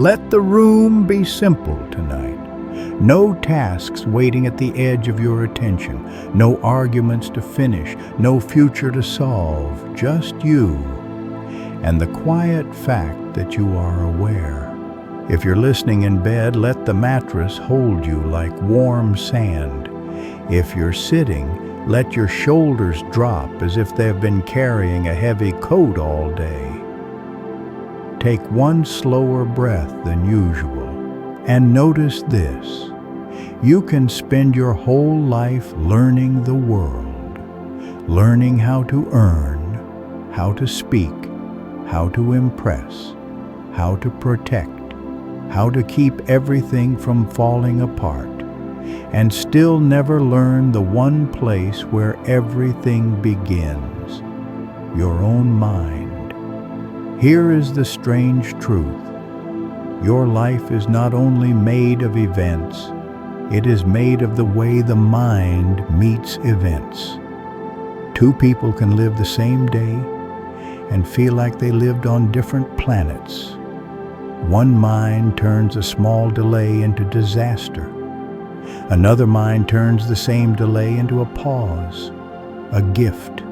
Let the room be simple tonight. No tasks waiting at the edge of your attention, no arguments to finish, no future to solve, just you and the quiet fact that you are aware. If you're listening in bed, let the mattress hold you like warm sand. If you're sitting, let your shoulders drop as if they've been carrying a heavy coat all day. Take one slower breath than usual, and notice this. You can spend your whole life learning the world, learning how to earn, how to speak, how to impress, how to protect, how to keep everything from falling apart, and still never learn the one place where everything begins, your own mind. Here is the strange truth. Your life is not only made of events, it is made of the way the mind meets events. Two people can live the same day and feel like they lived on different planets. One mind turns a small delay into disaster. Another mind turns the same delay into a pause, a gift,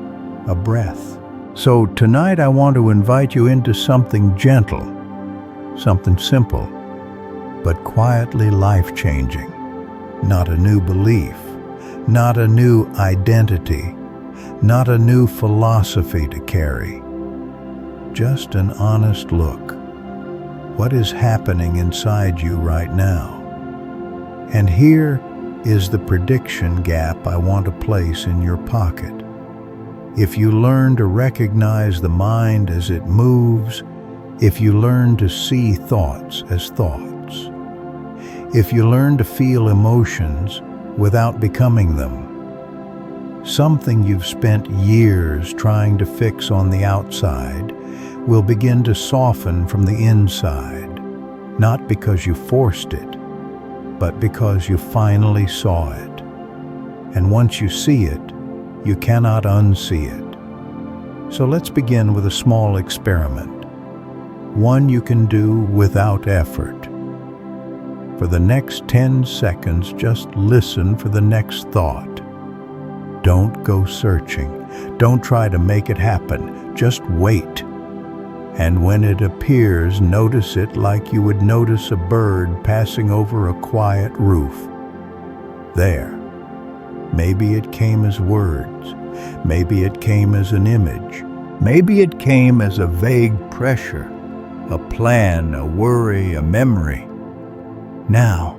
a breath. So tonight I want to invite you into something gentle, something simple, but quietly life-changing. Not a new belief, not a new identity, not a new philosophy to carry. Just an honest look. What is happening inside you right now? And here is the prediction gap I want to place in your pocket. If you learn to recognize the mind as it moves, if you learn to see thoughts as thoughts, if you learn to feel emotions without becoming them, something you've spent years trying to fix on the outside will begin to soften from the inside, not because you forced it, but because you finally saw it. And once you see it, you cannot unsee it. So let's begin with a small experiment, one you can do without effort. For the next 10 seconds, just listen for the next thought. Don't go searching. Don't try to make it happen. Just wait. And when it appears, notice it like you would notice a bird passing over a quiet roof. There. Maybe it came as words. Maybe it came as an image. Maybe it came as a vague pressure, a plan, a worry, a memory. Now,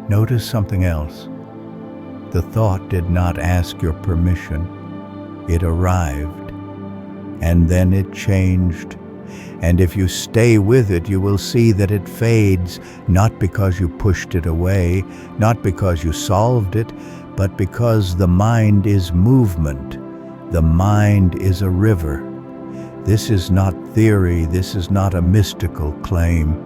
notice something else. The thought did not ask your permission. It arrived, and then it changed. And if you stay with it, you will see that it fades, not because you pushed it away, not because you solved it, but because the mind is movement. The mind is a river. This is not theory. This is not a mystical claim.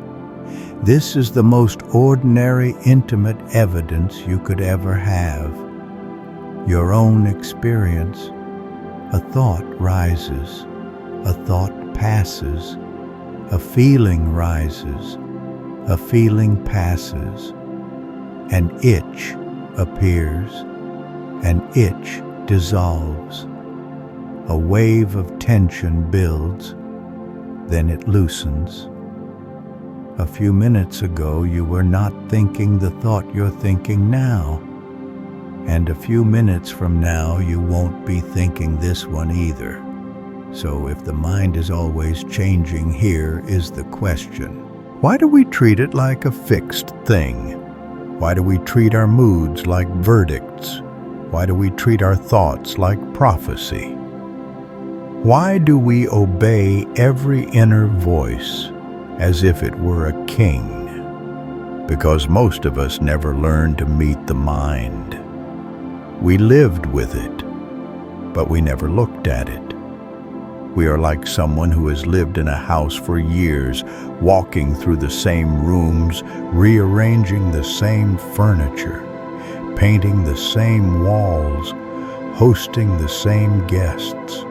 This is the most ordinary, intimate evidence you could ever have. Your own experience. A thought rises. A thought passes. A feeling rises. A feeling passes. An itch appears. An itch dissolves. A wave of tension builds, then it loosens. A few minutes ago, you were not thinking the thought you're thinking now. And a few minutes from now, you won't be thinking this one either. So if the mind is always changing, here is the question. Why do we treat it like a fixed thing? Why do we treat our moods like verdicts? Why do we treat our thoughts like prophecy? Why do we obey every inner voice as if it were a king? Because most of us never learned to meet the mind. We lived with it, but we never looked at it. We are like someone who has lived in a house for years, walking through the same rooms, rearranging the same furniture, painting the same walls, hosting the same guests,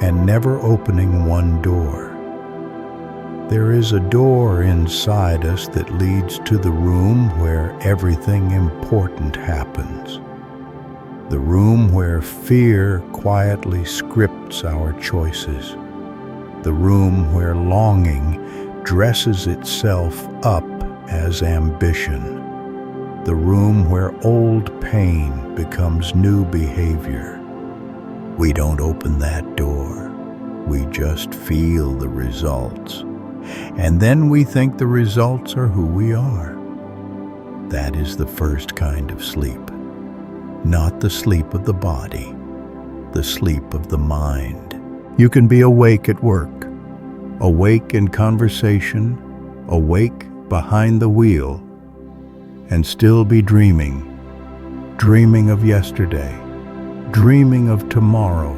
and never opening one door. There is a door inside us that leads to the room where everything important happens. The room where fear quietly scripts our choices. The room where longing dresses itself up as ambition. The room where old pain becomes new behavior. We don't open that door. We just feel the results. And then we think the results are who we are. That is the first kind of sleep. Not the sleep of the body, the sleep of the mind. You can be awake at work, awake in conversation, awake behind the wheel, and still be dreaming of yesterday, dreaming of tomorrow,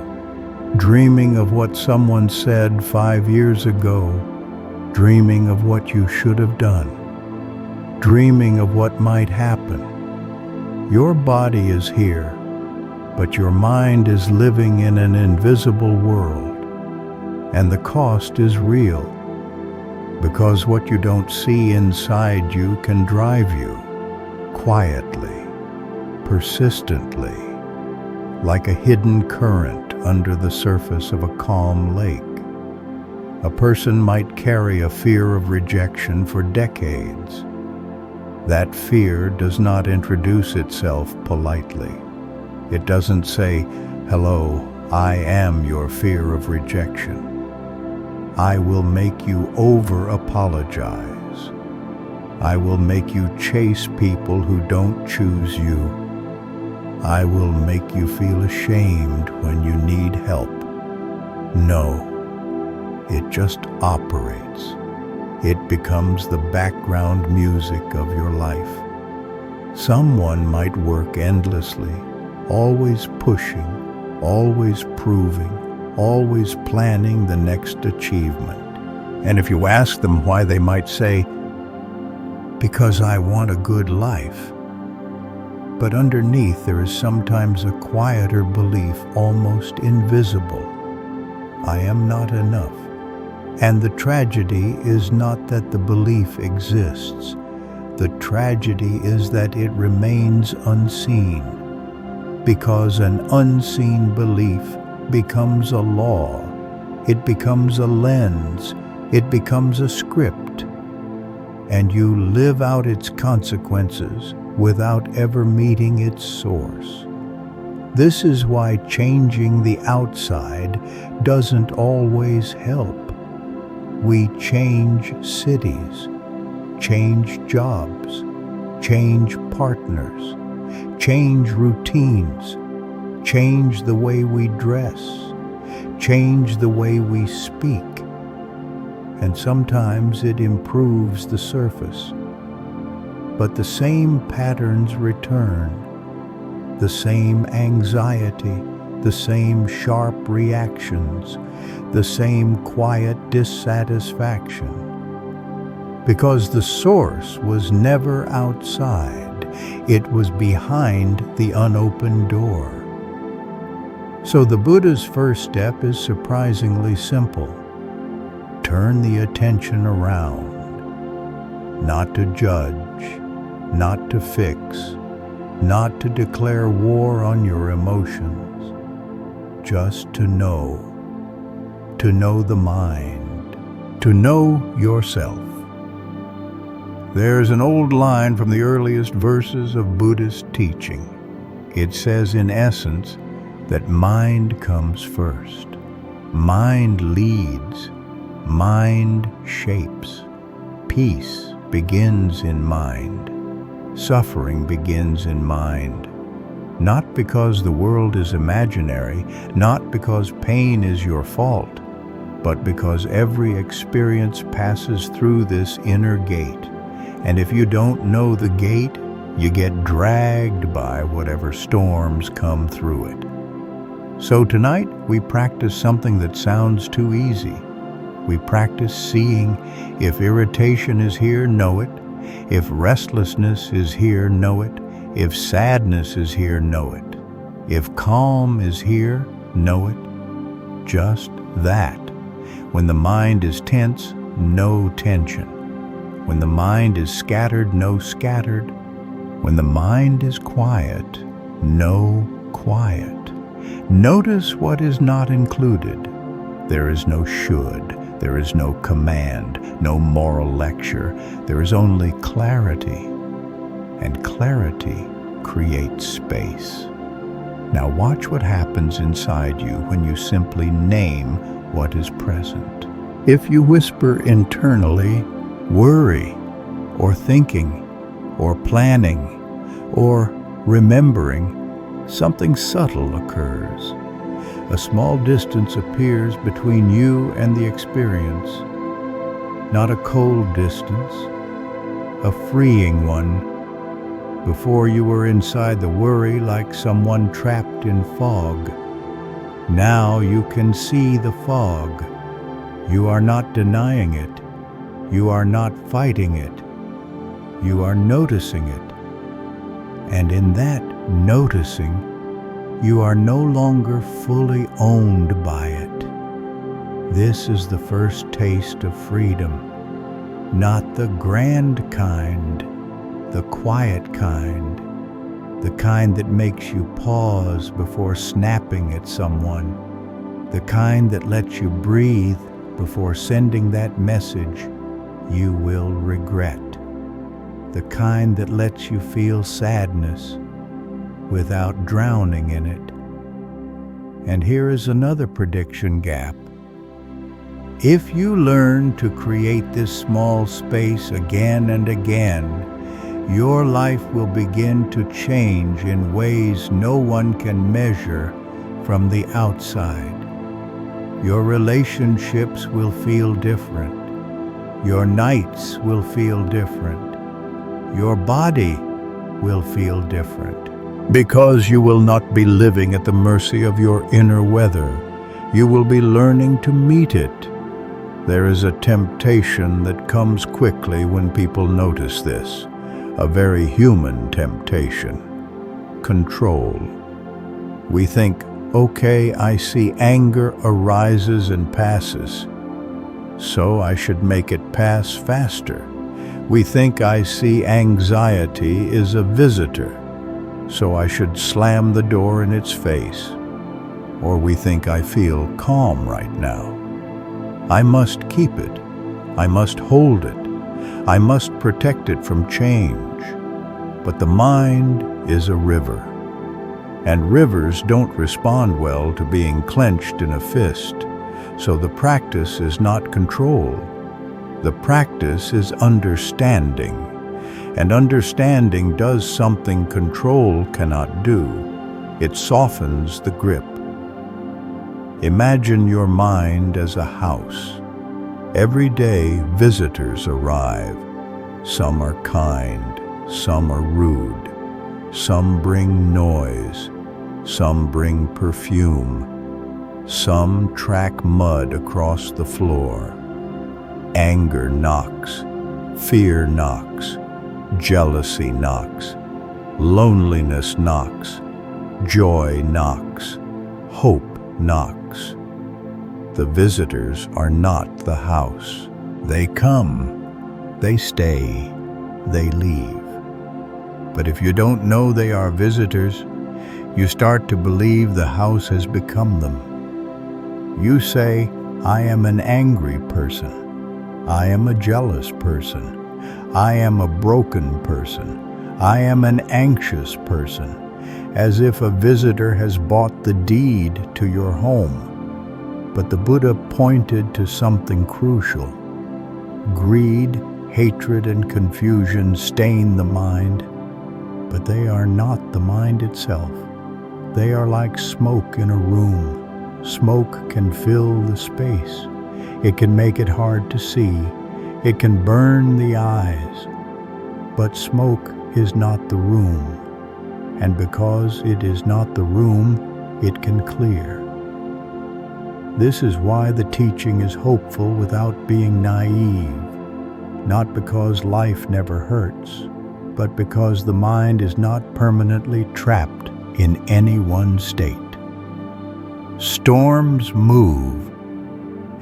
dreaming of what someone said 5 years ago, dreaming of what you should have done, dreaming of what might happen. Your body is here, but your mind is living in an invisible world, and the cost is real, because what you don't see inside you can drive you quietly, persistently, like a hidden current under the surface of a calm lake. A person might carry a fear of rejection for decades. That fear does not introduce itself politely. It doesn't say, "Hello, I am your fear of rejection. I will make you over-apologize. I will make you chase people who don't choose you. I will make you feel ashamed when you need help." No. It just operates. It becomes the background music of your life. Someone might work endlessly, always pushing, always proving, always planning the next achievement. And if you ask them why, they might say, "Because I want a good life." But underneath there is sometimes a quieter belief, almost invisible. I am not enough. And the tragedy is not that the belief exists. The tragedy is that it remains unseen, because an unseen belief becomes a law. It becomes a lens. It becomes a script. And you live out its consequences without ever meeting its source. This is why changing the outside doesn't always help. We change cities, change jobs, change partners, change routines, change the way we dress, change the way we speak. And sometimes it improves the surface. But the same patterns return, the same anxiety, the same sharp reactions, the same quiet dissatisfaction. Because the source was never outside, it was behind the unopened door. So the Buddha's first step is surprisingly simple. Turn the attention around, not to judge, not to fix, not to declare war on your emotions, just to know the mind, to know yourself. There's an old line from the earliest verses of Buddhist teaching. It says, in essence, that mind comes first. Mind leads. Mind shapes. Peace begins in mind. Suffering begins in mind. Not because the world is imaginary, not because pain is your fault, but because every experience passes through this inner gate. And if you don't know the gate, you get dragged by whatever storms come through it. So tonight, we practice something that sounds too easy. We practice seeing if irritation is here, know it. If restlessness is here, know it. If sadness is here, know it. If calm is here, know it. Just that. When the mind is tense, no tension. When the mind is scattered, no scattered. When the mind is quiet, no quiet. Notice what is not included. There is no should, there is no command, no moral lecture. There is only clarity, and clarity creates space. Now watch what happens inside you when you simply name what is present. If you whisper internally, worry, or thinking, or planning, or remembering, something subtle occurs. A small distance appears between you and the experience. Not a cold distance, a freeing one. Before you were inside the worry like someone trapped in fog. Now you can see the fog. You are not denying it. You are not fighting it. You are noticing it. And in that noticing, you are no longer fully owned by it. This is the first taste of freedom. Not the grand kind, the quiet kind, the kind that makes you pause before snapping at someone, the kind that lets you breathe before sending that message you will regret, the kind that lets you feel sadness without drowning in it. And here is another prediction gap. If you learn to create this small space again and again, your life will begin to change in ways no one can measure from the outside. Your relationships will feel different. Your nights will feel different. Your body will feel different. Because you will not be living at the mercy of your inner weather. You will be learning to meet it. There is a temptation that comes quickly when people notice this. A very human temptation. Control. We think, okay, I see anger arises and passes, so I should make it pass faster. We think I see anxiety is a visitor, so I should slam the door in its face. Or we think I feel calm right now. I must keep it. I must hold it. I must protect it from change. But the mind is a river, and rivers don't respond well to being clenched in a fist. So the practice is not control. The practice is understanding, and understanding does something control cannot do. It softens the grip. Imagine your mind as a house. Every day, visitors arrive. Some are kind, some are rude. Some bring noise, some bring perfume. Some track mud across the floor. Anger knocks, fear knocks, jealousy knocks, loneliness knocks, joy knocks, hope knocks. The visitors are not the house. They come, they stay, they leave. But if you don't know they are visitors, you start to believe the house has become them. You say, I am an angry person. I am a jealous person. I am a broken person. I am an anxious person. As if a visitor has bought the deed to your home. But the Buddha pointed to something crucial. Greed, hatred, and confusion stain the mind, but they are not the mind itself. They are like smoke in a room. Smoke can fill the space. It can make it hard to see. It can burn the eyes. But smoke is not the room. And because it is not the room, it can clear. This is why the teaching is hopeful without being naive. Not because life never hurts, but because the mind is not permanently trapped in any one state. Storms move,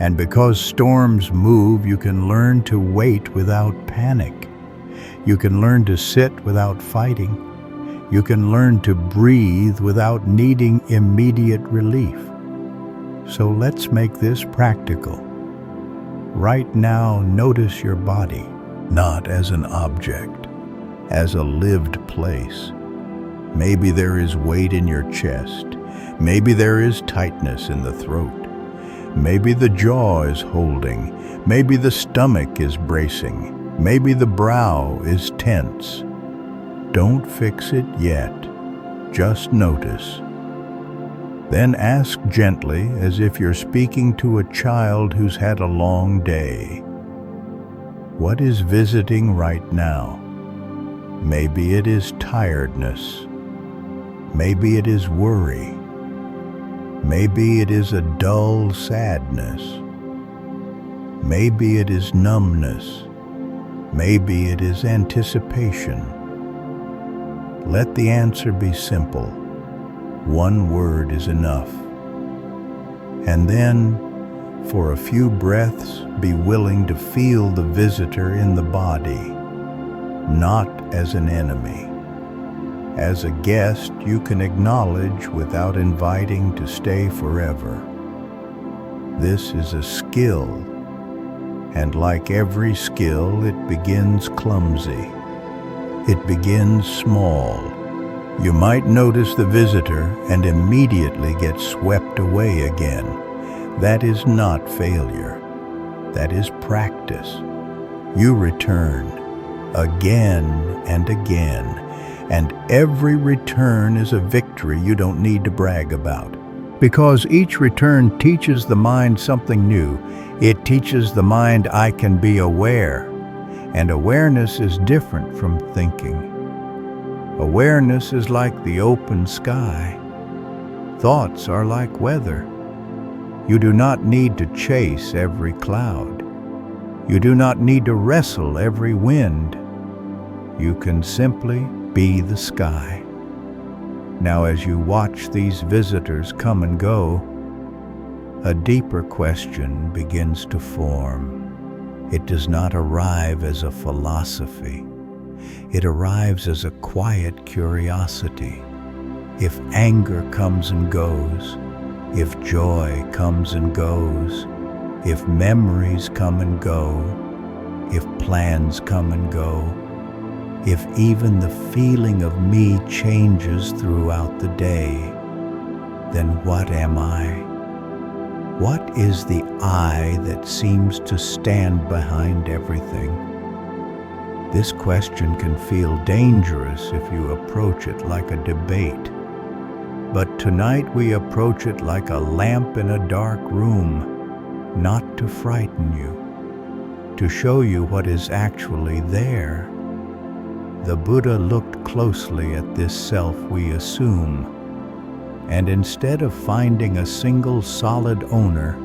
And because storms move, you can learn to wait without panic. You can learn to sit without fighting. You can learn to breathe without needing immediate relief. So let's make this practical. Right now, notice your body, not as an object, as a lived place. Maybe there is weight in your chest. Maybe there is tightness in the throat. Maybe the jaw is holding. Maybe the stomach is bracing. Maybe the brow is tense. Don't fix it yet. Just notice. Then ask gently, as if you're speaking to a child who's had a long day, what is visiting right now? Maybe it is tiredness. Maybe it is worry. Maybe it is a dull sadness. Maybe it is numbness. Maybe it is anticipation. Let the answer be simple. One word is enough. And then, for a few breaths, be willing to feel the visitor in the body, not as an enemy. As a guest, you can acknowledge without inviting to stay forever. This is a skill, and like every skill, it begins clumsy. It begins small. You might notice the visitor and immediately get swept away again. That is not failure. That is practice. You return again and again, and every return is a victory you don't need to brag about. Because each return teaches the mind something new. It teaches the mind I can be aware, and awareness is different from thinking. Awareness is like the open sky. Thoughts are like weather. You do not need to chase every cloud. You do not need to wrestle every wind. You can simply be the sky. Now, as you watch these visitors come and go, a deeper question begins to form. It does not arrive as a philosophy. It arrives as a quiet curiosity. If anger comes and goes, if joy comes and goes, if memories come and go, if plans come and go, if even the feeling of me changes throughout the day, then what am I? What is the I that seems to stand behind everything? This question can feel dangerous if you approach it like a debate. But tonight we approach it like a lamp in a dark room, not to frighten you, to show you what is actually there. The Buddha looked closely at this self we assume, and instead of finding a single solid owner,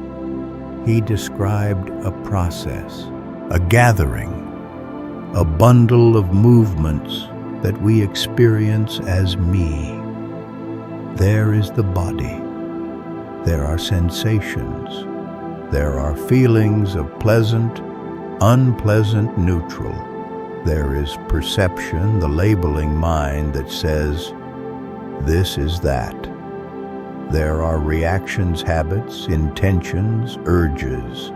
he described a process, a gathering, a bundle of movements that we experience as me. There is the body. There are sensations. There are feelings of pleasant, unpleasant, neutral. There is perception, the labeling mind that says, this is that. There are reactions, habits, intentions, urges.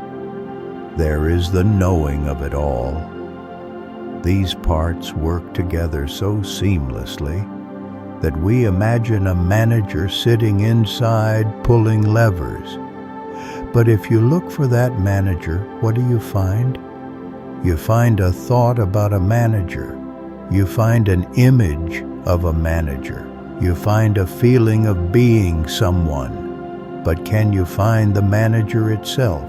There is the knowing of it all. These parts work together so seamlessly that we imagine a manager sitting inside pulling levers. But if you look for that manager, what do you find? You find a thought about a manager. You find an image of a manager. You find a feeling of being someone. But can you find the manager itself?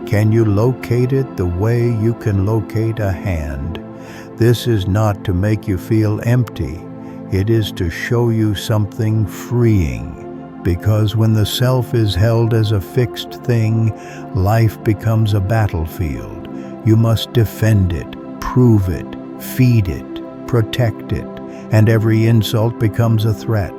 Can you locate it the way you can locate a hand? This is not to make you feel empty. It is to show you something freeing. Because when the self is held as a fixed thing, life becomes a battlefield. You must defend it, prove it, feed it, protect it, and every insult becomes a threat.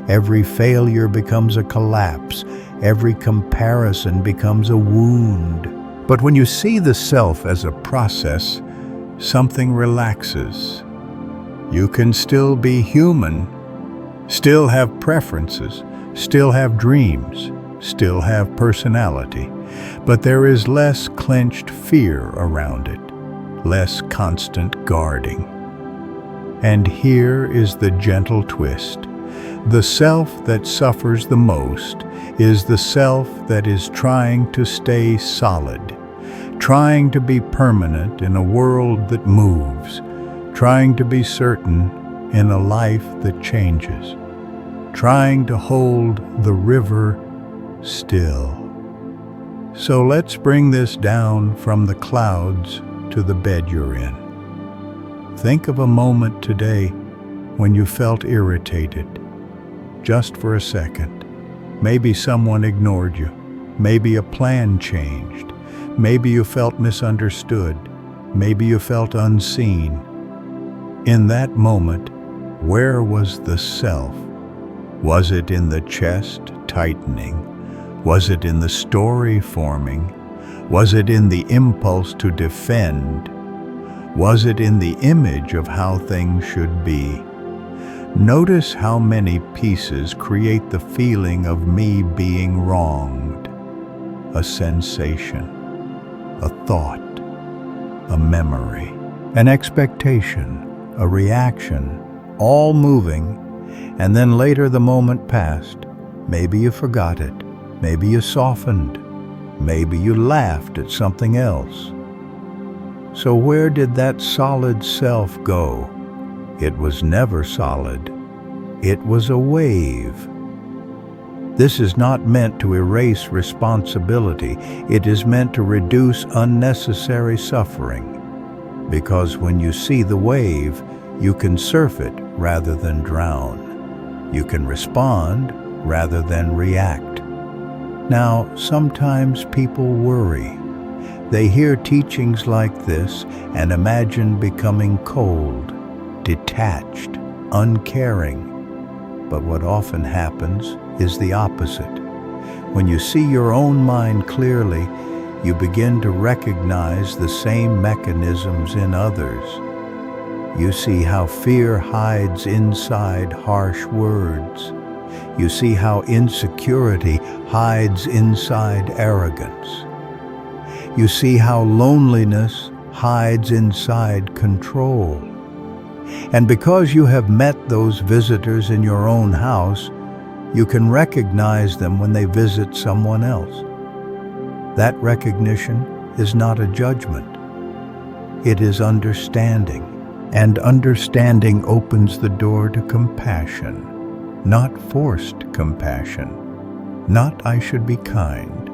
Every failure becomes a collapse. Every comparison becomes a wound. But when you see the self as a process, something relaxes. You can still be human, still have preferences, still have dreams, still have personality, but there is less clenched fear around it, less constant guarding. And here is the gentle twist. The self that suffers the most is the self that is trying to stay solid, trying to be permanent in a world that moves, trying to be certain in a life that changes, trying to hold the river still. So let's bring this down from the clouds to the bed you're in. Think of a moment today when you felt irritated, just for a second. Maybe someone ignored you. Maybe a plan changed. Maybe you felt misunderstood. Maybe you felt unseen. In that moment, where was the self? Was it in the chest tightening? Was it in the story forming? Was it in the impulse to defend? Was it in the image of how things should be? Notice how many pieces create the feeling of me being wronged. A sensation, a thought, a memory, an expectation, a reaction, all moving, and then later the moment passed. Maybe you forgot it, maybe you softened, maybe you laughed at something else. So where did that solid self go? It was never solid. It was a wave. This is not meant to erase responsibility. It is meant to reduce unnecessary suffering. Because when you see the wave, you can surf it rather than drown. You can respond rather than react. Now, sometimes people worry. They hear teachings like this and imagine becoming cold, detached, uncaring. But what often happens is the opposite. When you see your own mind clearly, you begin to recognize the same mechanisms in others. You see how fear hides inside harsh words. You see how insecurity hides inside arrogance. You see how loneliness hides inside control. And because you have met those visitors in your own house, you can recognize them when they visit someone else. That recognition is not a judgment. It is understanding. And understanding opens the door to compassion, not forced compassion, not I should be kind.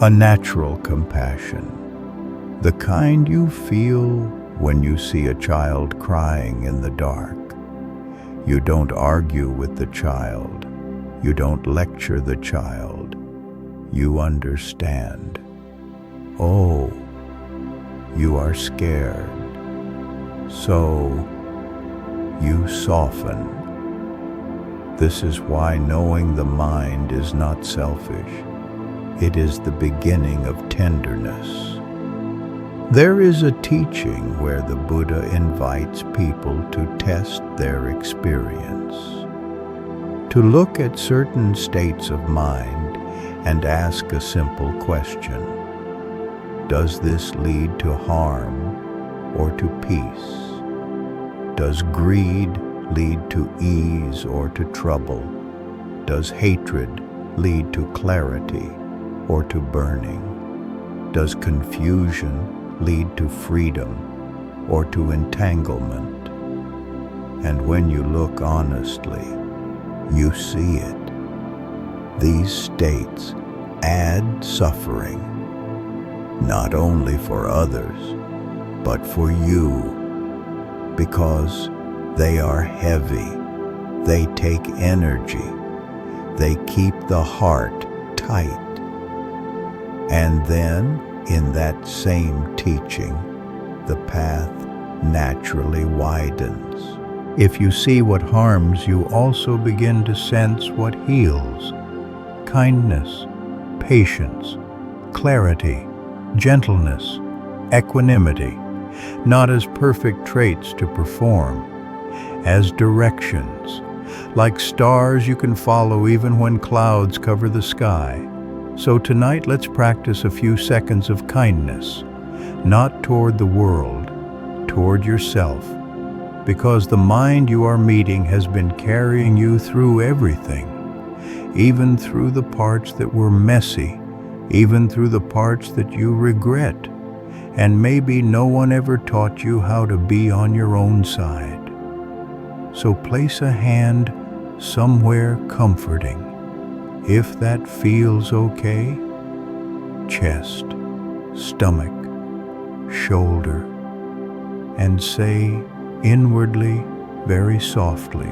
A natural compassion, the kind you feel when you see a child crying in the dark. You don't argue with the child. You don't lecture the child. You understand. Oh, you are scared. So you soften. This is why knowing the mind is not selfish. It is the beginning of tenderness. There is a teaching where the Buddha invites people to test their experience, to look at certain states of mind and ask a simple question. Does this lead to harm or to peace? Does greed lead to ease or to trouble? Does hatred lead to clarity or to burning? Does confusion lead to freedom or to entanglement? And when you look honestly, you see it. These states add suffering, not only for others, but for you, because they are heavy, they take energy, they keep the heart tight. And then, in that same teaching, the path naturally widens. If you see what harms, you also begin to sense what heals. kindness, patience, clarity, gentleness, equanimity, not as perfect traits to perform, as directions, like stars you can follow even when clouds cover the sky. So tonight let's practice a few seconds of kindness, not toward the world, toward yourself, because the mind you are meeting has been carrying you through everything, even through the parts that were messy, even through the parts that you regret, and maybe no one ever taught you how to be on your own side. So place a hand somewhere comforting, if that feels okay, chest, stomach, shoulder, and say inwardly, very softly,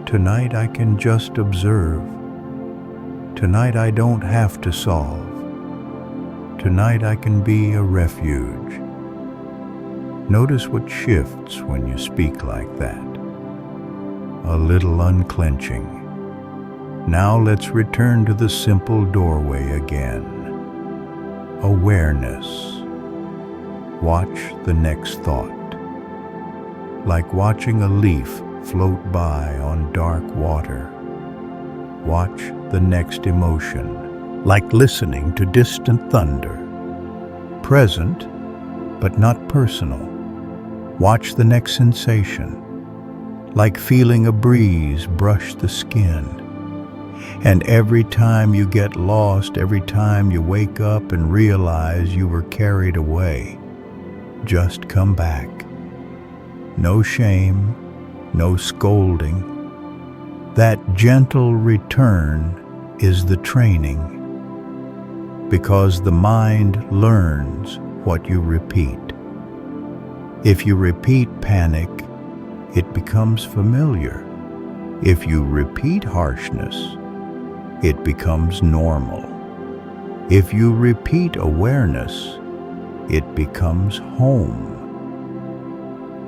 tonight I can just observe. Tonight I don't have to solve. Tonight I can be a refuge. Notice what shifts when you speak like that. A little unclenching. Now let's return to the simple doorway again. Awareness. Watch the next thought. Like watching a leaf float by on dark water. Watch the next emotion, like listening to distant thunder. Present, but not personal. Watch the next sensation, like feeling a breeze brush the skin. And every time you get lost, every time you wake up and realize you were carried away, just come back. No shame, no scolding. That gentle return is the training, because the mind learns what you repeat. If you repeat panic, it becomes familiar. If you repeat harshness, it becomes normal. If you repeat awareness, it becomes home.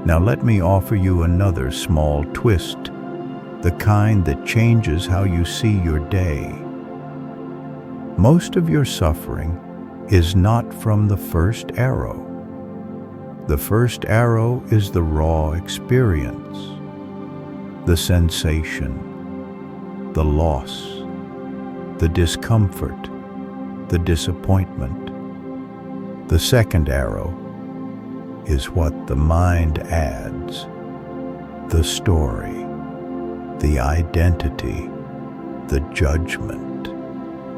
Now let me offer you another small twist, the kind that changes how you see your day. Most of your suffering is not from the first arrow. The first arrow is the raw experience, the sensation, the loss, the discomfort, the disappointment. The second arrow is what the mind adds, the story, the identity, the judgment,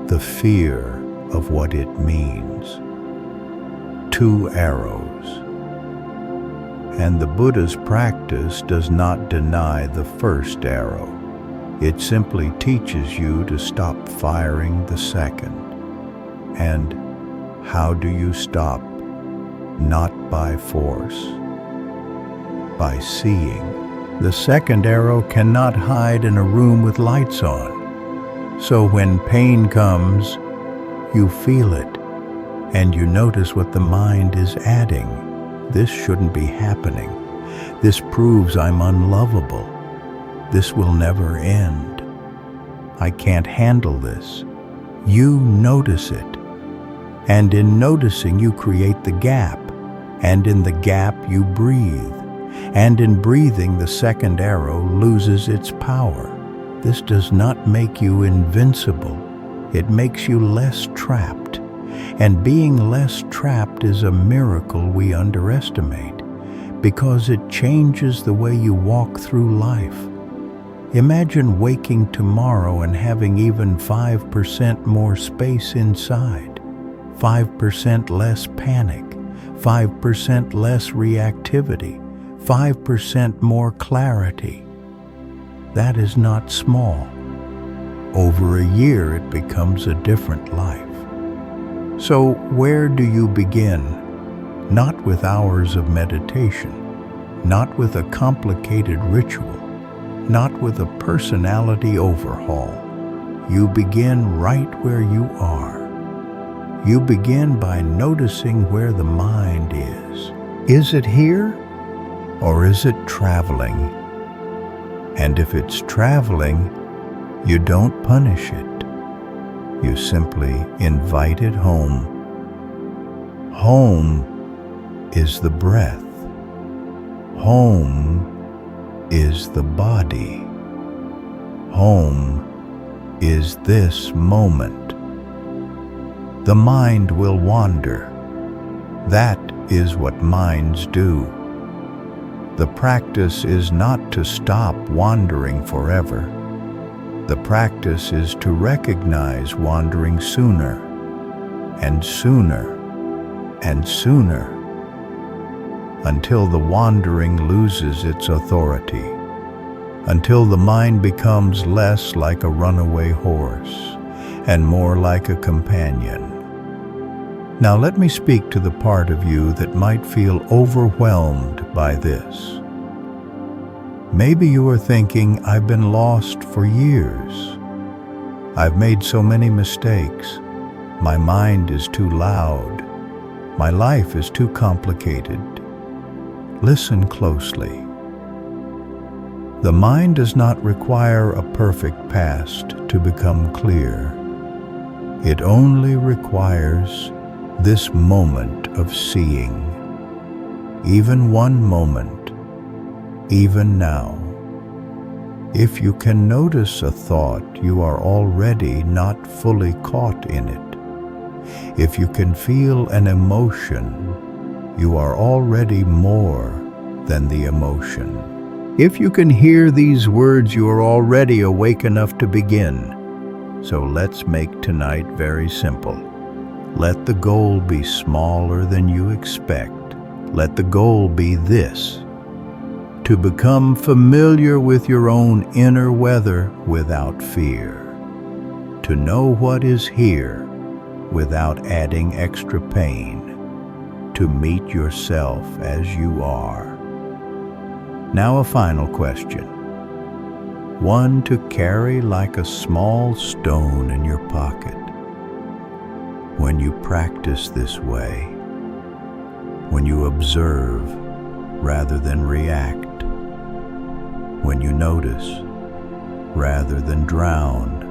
the fear of what it means. 2 arrows. And the Buddha's practice does not deny the first arrow. It simply teaches you to stop firing the second. And how do you stop? Not by force, by seeing. The second arrow cannot hide in a room with lights on. So when pain comes, you feel it, and you notice what the mind is adding. This shouldn't be happening. This proves I'm unlovable. This will never end. I can't handle this. You notice it. And in noticing, you create the gap. And in the gap, you breathe. And in breathing, the second arrow loses its power. This does not make you invincible. It makes you less trapped. And being less trapped is a miracle we underestimate, because it changes the way you walk through life. Imagine waking tomorrow and having even 5% more space inside, 5% less panic, 5% less reactivity, 5% more clarity. That is not small. Over a year, it becomes a different life. So where do you begin? Not with hours of meditation, not with a complicated ritual, not with a personality overhaul. You begin right where you are. You begin by noticing where the mind is. Is it here, or is it traveling? And if it's traveling, you don't punish it. You simply invite it home. Home is the breath. Home is the body. Home is this moment. The mind will wander. That is what minds do. The practice is not to stop wandering forever. The practice is to recognize wandering sooner and sooner and sooner, until the wandering loses its authority, until the mind becomes less like a runaway horse and more like a companion. Now let me speak to the part of you that might feel overwhelmed by this. Maybe you are thinking, I've been lost for years. I've made so many mistakes. My mind is too loud. My life is too complicated. Listen closely. The mind does not require a perfect past to become clear. It only requires this moment of seeing. Even one moment, even now. If you can notice a thought, you are already not fully caught in it. If you can feel an emotion, you are already more than the emotion. If you can hear these words, you are already awake enough to begin. So let's make tonight very simple. Let the goal be smaller than you expect. Let the goal be this: to become familiar with your own inner weather without fear. To know what is here without adding extra pain. To meet yourself as you are. Now a final question. One to carry like a small stone in your pocket. When you practice this way, when you observe rather than react, when you notice rather than drown,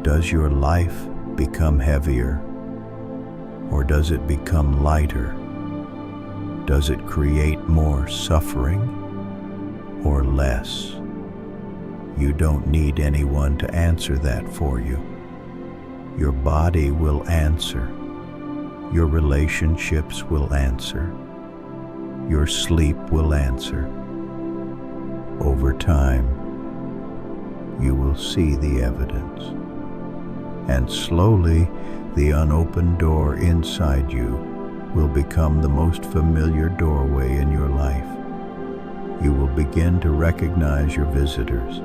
does your life become heavier, or does it become lighter? Does it create more suffering or less? You don't need anyone to answer that for you. Your body will answer. Your relationships will answer. Your sleep will answer. Over time, you will see the evidence. And slowly, the unopened door inside you will become the most familiar doorway in your life. You will begin to recognize your visitors.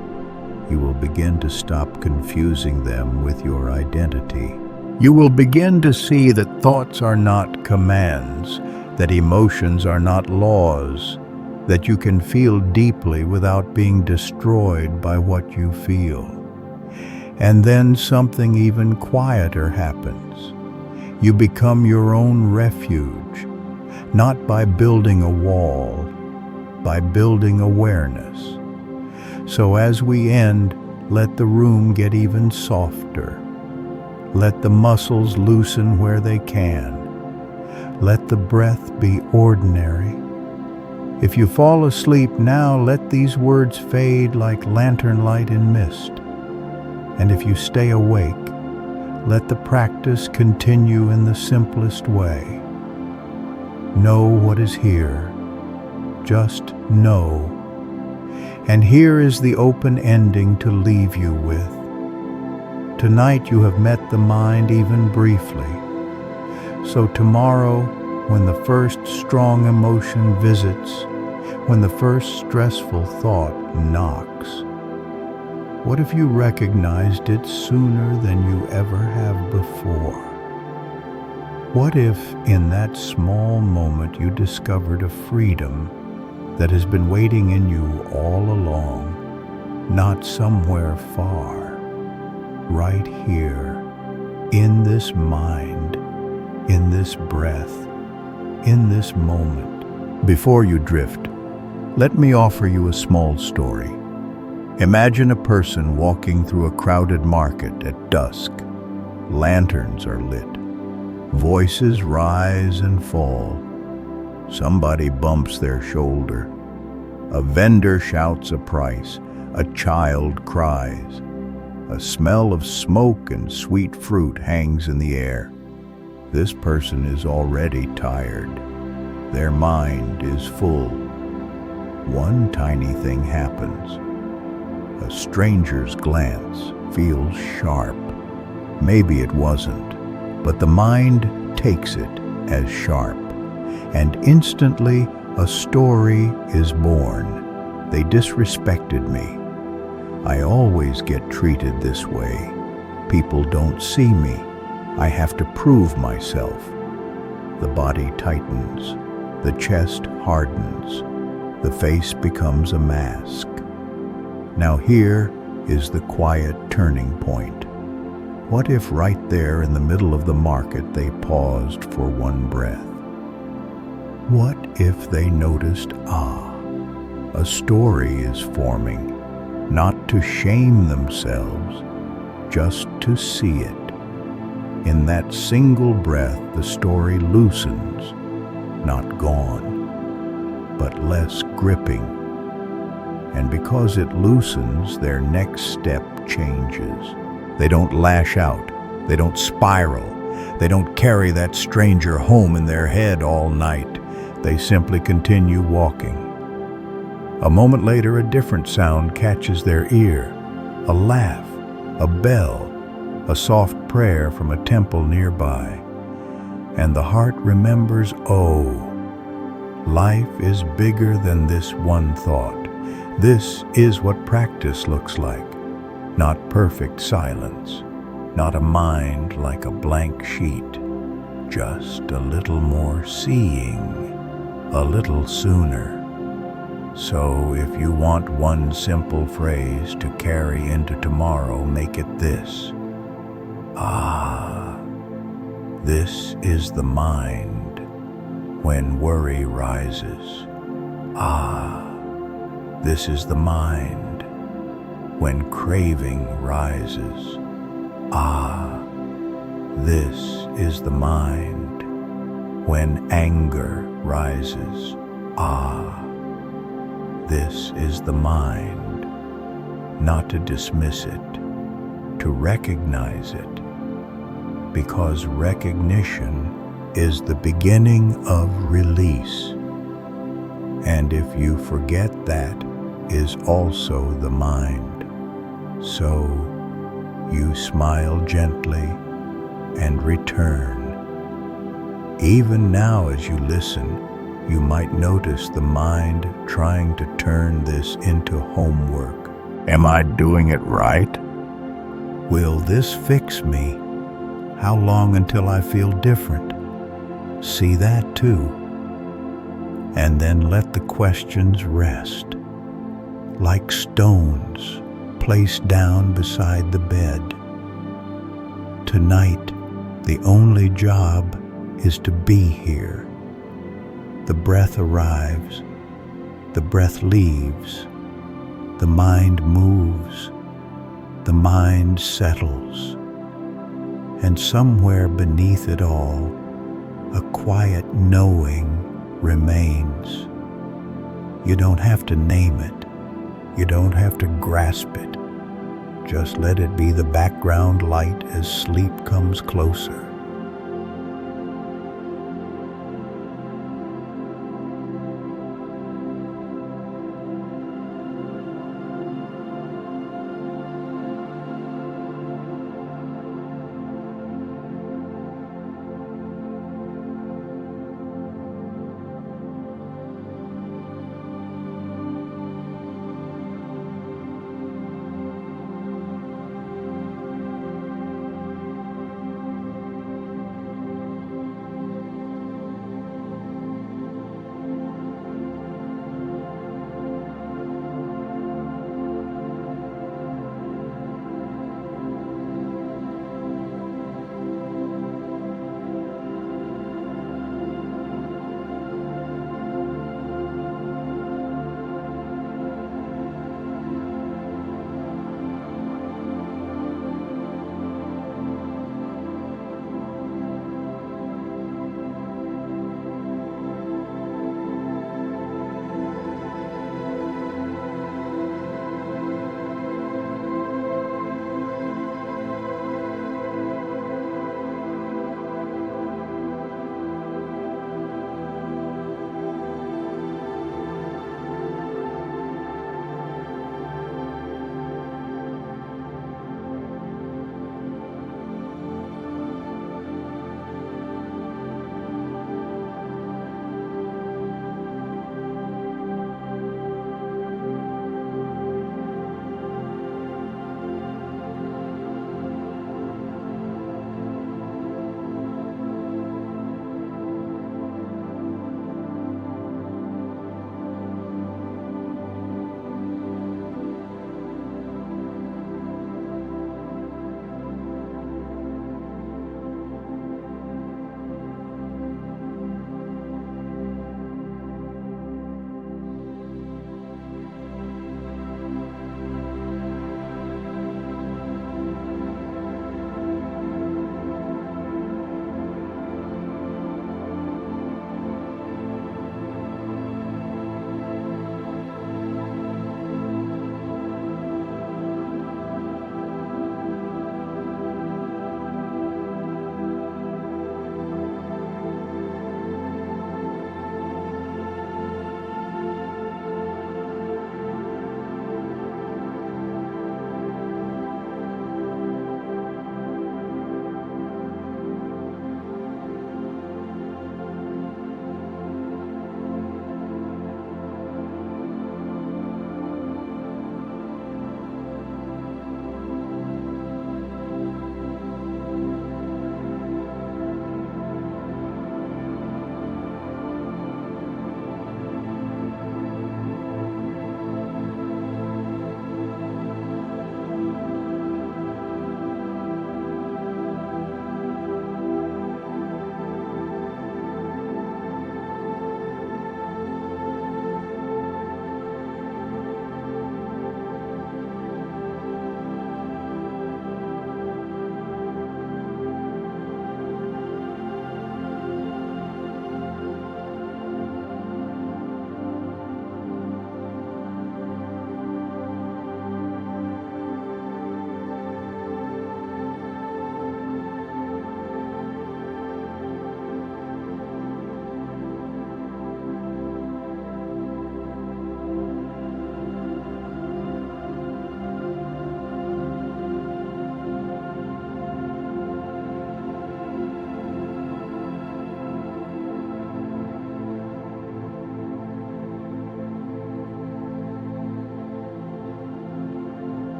You will begin to stop confusing them with your identity. You will begin to see that thoughts are not commands, that emotions are not laws, that you can feel deeply without being destroyed by what you feel. And then something even quieter happens. You become your own refuge, not by building a wall, by building awareness. So as we end, let the room get even softer. Let the muscles loosen where they can. Let the breath be ordinary. If you fall asleep now, let these words fade like lantern light in mist. And if you stay awake, let the practice continue in the simplest way. Know what is here. Just know. And here is the open ending to leave you with. Tonight you have met the mind even briefly. So tomorrow, when the first strong emotion visits, when the first stressful thought knocks, what if you recognized it sooner than you ever have before? What if in that small moment you discovered a freedom that has been waiting in you all along, not somewhere far, right here, in this mind, in this breath, in this moment? Before you drift, let me offer you a small story. Imagine a person walking through a crowded market at dusk. Lanterns are lit. Voices rise and fall. Somebody bumps their shoulder. A vendor shouts a price. A child cries. A smell of smoke and sweet fruit hangs in the air. This person is already tired. Their mind is full. One tiny thing happens. A stranger's glance feels sharp. Maybe it wasn't, but the mind takes it as sharp. And instantly, a story is born. They disrespected me. I always get treated this way. People don't see me. I have to prove myself. The body tightens. The chest hardens. The face becomes a mask. Now here is the quiet turning point. What if right there in the middle of the market they paused for one breath? What if they noticed, a story is forming, not to shame themselves, just to see it. In that single breath, the story loosens, not gone, but less gripping. And because it loosens, their next step changes. They don't lash out. They don't spiral. They don't carry that stranger home in their head all night. They simply continue walking. A moment later, a different sound catches their ear. A laugh, a bell, a soft prayer from a temple nearby. And the heart remembers, life is bigger than this one thought. This is what practice looks like. Not perfect silence, not a mind like a blank sheet, just a little more seeing, a little sooner. So if you want one simple phrase to carry into tomorrow, make it this. This is the mind when worry rises. This is the mind when craving rises. This is the mind when anger rises. This is the mind, not to dismiss it, to recognize it, because recognition is the beginning of release. And if you forget, that is also the mind. So you smile gently and return. Even now as you listen, you might notice the mind trying to turn this into homework. Am I doing it right? Will this fix me? How long until I feel different? See that too. And then let the questions rest, like stones placed down beside the bed. Tonight, the only job is to be here. The breath arrives, the breath leaves, the mind moves, the mind settles, and somewhere beneath it all, a quiet knowing remains. You don't have to name it. You don't have to grasp it. Just let it be the background light as sleep comes closer.